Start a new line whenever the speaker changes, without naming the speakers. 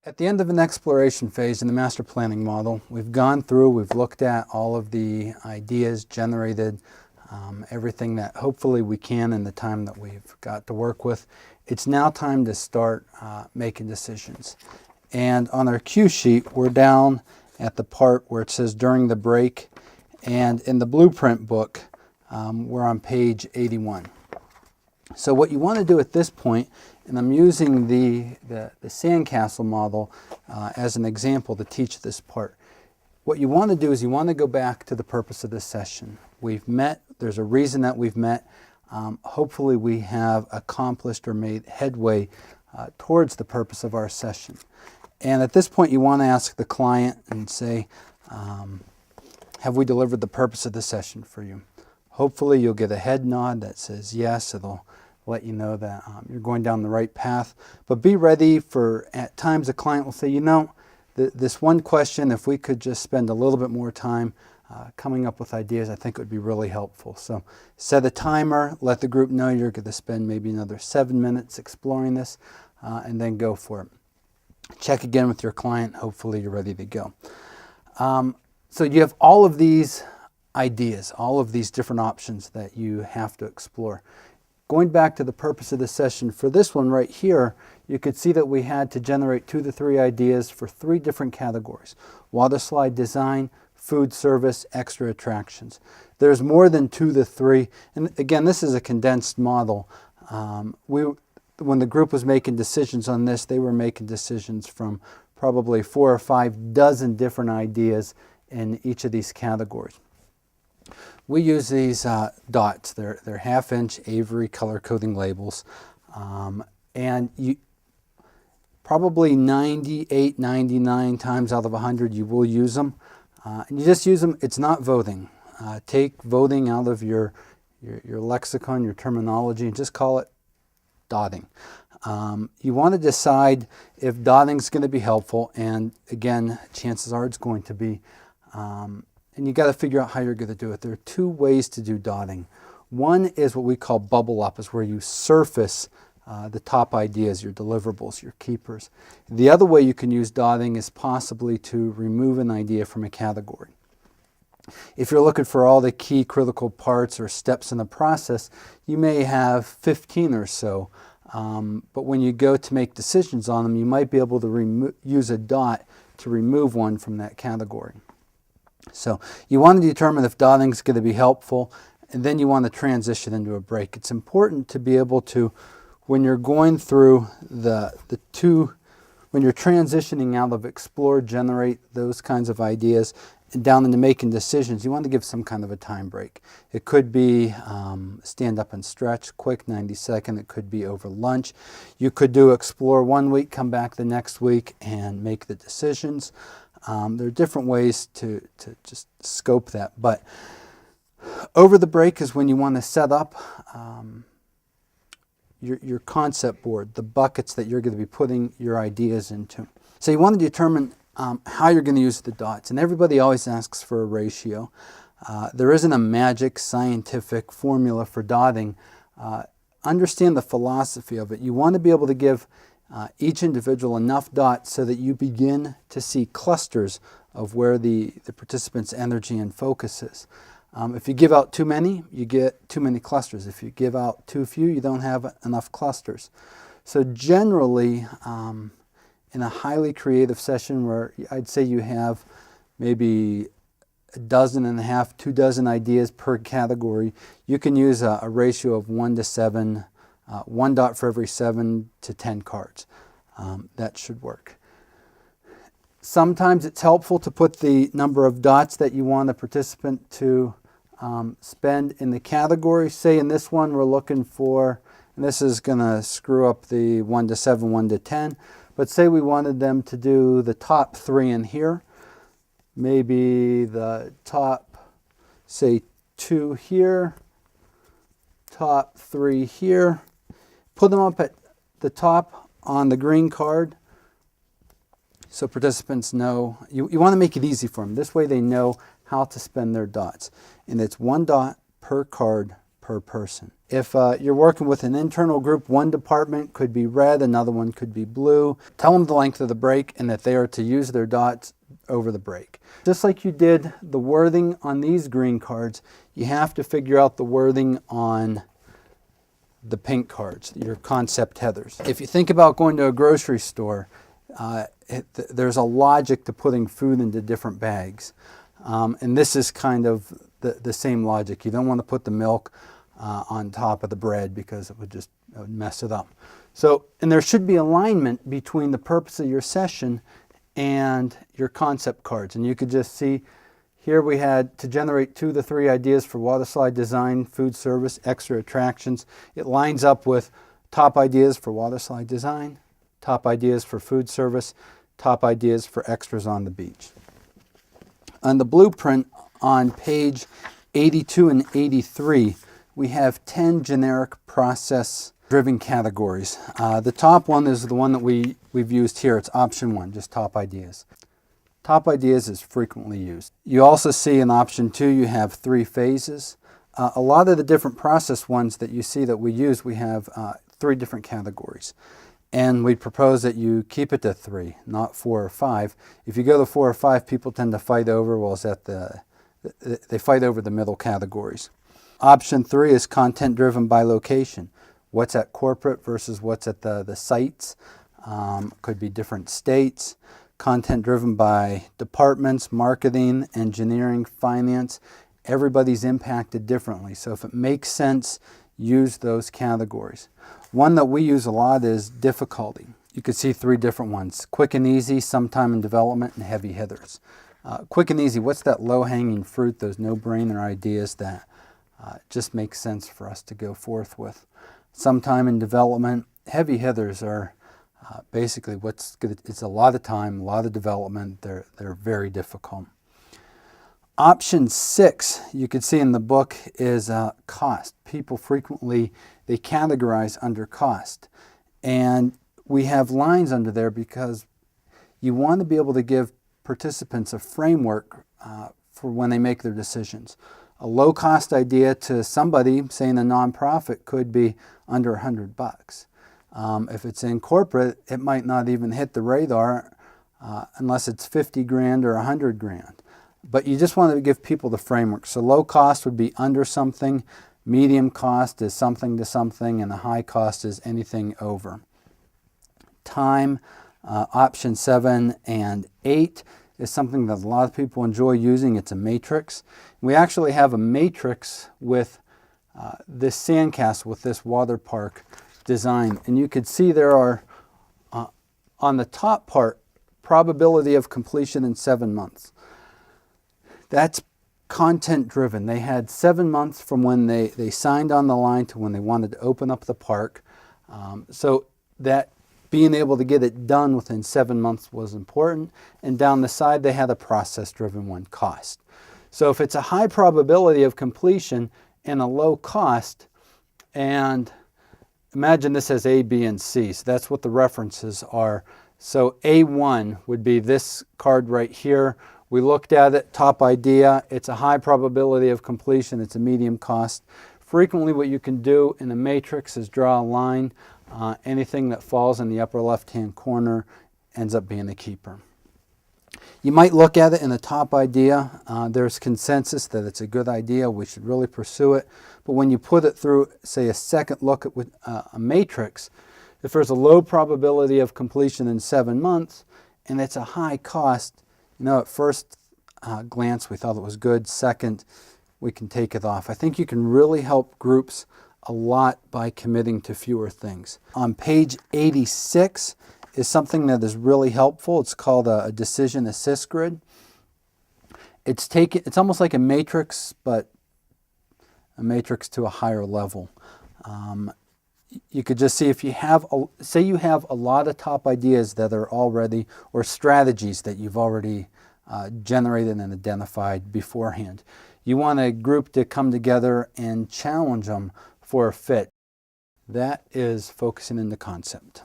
At the end of an exploration phase in the master planning model, we've gone through, we've looked at all of the ideas generated, everything that hopefully we can in the time that we've got to work with. It's now time to start making decisions. And on our cue sheet, we're down at the part where it says during the break, and in the blueprint book, we're on page 81. So what you want to do at this point, and I'm using the sandcastle model as an example to teach this part. What you want to do is you want to go back to the purpose of this session. We've met, there's a reason that we've met. Hopefully we have accomplished or made headway towards the purpose of our session. And at this point you want to ask the client and say, have we delivered the purpose of the session for you? Hopefully you'll get a head nod that says yes. It'll let you know that you're going down the right path. But be ready for, at times the client will say, you know, this one question, if we could just spend a little bit more time coming up with ideas, I think it would be really helpful. So set a timer, let the group know you're going to spend maybe another 7 minutes exploring this, and then go for it. Check again with your client. Hopefully you're ready to go. So you have all of these ideas, all of these different options that you have to explore. Going back to the purpose of the session, for this one right here, you could see that we had to generate 2 to 3 ideas for 3 different categories: water slide design, food service, extra attractions. There's more than 2 to 3, and again, this is a condensed model. When the group was making decisions on this, they were making decisions from probably 4 or 5 dozen different ideas in each of these categories. We use these dots. They're 1/2-inch Avery color coding labels, and you probably 98, 99 times out of 100 you will use them. And you just use them. It's not voting. Take voting out of your lexicon, your terminology, and just call it dotting. You want to decide if dotting is going to be helpful, and again, chances are it's going to be. And you got to figure out how you're going to do it. There are 2 ways to do dotting. One is what we call bubble up, is where you surface the top ideas, your deliverables, your keepers. The other way you can use dotting is possibly to remove an idea from a category. If you're looking for all the key critical parts or steps in the process, you may have 15 or so. But when you go to make decisions on them, you might be able to use a dot to remove one from that category. So you want to determine if dotting is going to be helpful, and then you want to transition into a break. It's important to be able to, when you're going through when you're transitioning out of explore, generate, those kinds of ideas, and down into making decisions, you want to give some kind of a time break. It could be stand up and stretch, quick 90-second. It could be over lunch. You could do explore one week, come back the next week, and make the decisions. There are different ways to just scope that, but over the break is when you want to set up your concept board, the buckets that you're going to be putting your ideas into. So you want to determine how you're going to use the dots, and everybody always asks for a ratio. There isn't a magic scientific formula for dotting. Understand the philosophy of it. You want to be able to give each individual enough dots so that you begin to see clusters of where the participant's energy and focus is. If you give out too many, you get too many clusters. If you give out too few, you don't have enough clusters. So generally, in a highly creative session where I'd say you have maybe 1.5, 2 dozen ideas per category, you can use a ratio of 1 to 7, 1 dot for every 7 to 10 cards. That should work. Sometimes it's helpful to put the number of dots that you want a participant to spend in the category. Say in this one we're looking for, and this is going to screw up the 1 to 7, 1 to 10, but say we wanted them to do the top 3 in here, maybe the top, say 2 here, top 3 here. Put them up at the top on the green card so participants know. You want to make it easy for them. This way they know how to spend their dots. And it's 1 dot per card per person. If you're working with an internal group, one department could be red, another one could be blue. Tell them the length of the break and that they are to use their dots over the break. Just like you did the wording on these green cards, you have to figure out the wording on the pink cards, your concept headers. If you think about going to a grocery store, there's a logic to putting food into different bags. And this is kind of the same logic. You don't want to put the milk on top of the bread because it would mess it up. So, and there should be alignment between the purpose of your session and your concept cards. And you could just see here we had to generate 2 to 3 ideas for water slide design, food service, extra attractions. It lines up with top ideas for water slide design, top ideas for food service, top ideas for extras on the beach. On the blueprint on page 82 and 83, we have 10 generic process-driven categories. The top one is the one that we've used here. It's option 1, just top ideas. Top ideas is frequently used. You also see in option 2, you have 3 phases. A lot of the different process ones that you see that we use, we have 3 different categories. And we propose that you keep it to 3, not 4 or 5. If you go to 4 or 5, people tend to fight over, they fight over the middle categories. Option 3 is content driven by location. What's at corporate versus what's at the sites. Could be different states. Content driven by departments, marketing, engineering, finance. Everybody's impacted differently. So if it makes sense, use those categories. One that we use a lot is difficulty. You could see 3 different ones. Quick and easy, sometime in development, and heavy hitters. Quick and easy, what's that low-hanging fruit, those no-brainer ideas that just makes sense for us to go forth with. Sometime in development, heavy hitters are basically it's a lot of time, a lot of development. They're very difficult. Option 6, you could see in the book, is cost. People frequently, they categorize under cost. And we have lines under there because you want to be able to give participants a framework for when they make their decisions. A low-cost idea to somebody, say in a nonprofit, could be under $100. If it's in corporate, it might not even hit the radar unless it's 50 grand or 100 grand. But you just want to give people the framework. So low cost would be under something, medium cost is something to something, and the high cost is anything over. Time, option 7 and 8 is something that a lot of people enjoy using. It's a matrix. We actually have a matrix with this sandcastle, with this water park design. And you could see there are, on the top part, probability of completion in 7 months. That's content driven. They had 7 months from when they signed on the line to when they wanted to open up the park. So that being able to get it done within 7 months was important. And down the side, they had a process driven one, cost. So if it's a high probability of completion and a low cost, and imagine this as A, B, and C. So that's what the references are. So A1 would be this card right here. We looked at it, top idea. It's a high probability of completion. It's a medium cost. Frequently what you can do in a matrix is draw a line. Anything that falls in the upper left-hand corner ends up being a keeper. You might look at it in the top idea. There's consensus that it's a good idea. We should really pursue it. But when you put it through, say, a second look at a matrix, if there's a low probability of completion in 7 months and it's a high cost, at first glance we thought it was good. Second, we can take it off. I think you can really help groups a lot by committing to fewer things. On page 86 is something that is really helpful. It's called a decision assist grid. It's almost like a matrix, but a matrix to a higher level. You could just see if you have, say you have a lot of top ideas that are already, or strategies that you've already generated and identified beforehand. You want a group to come together and challenge them for a fit. That is focusing in the concept.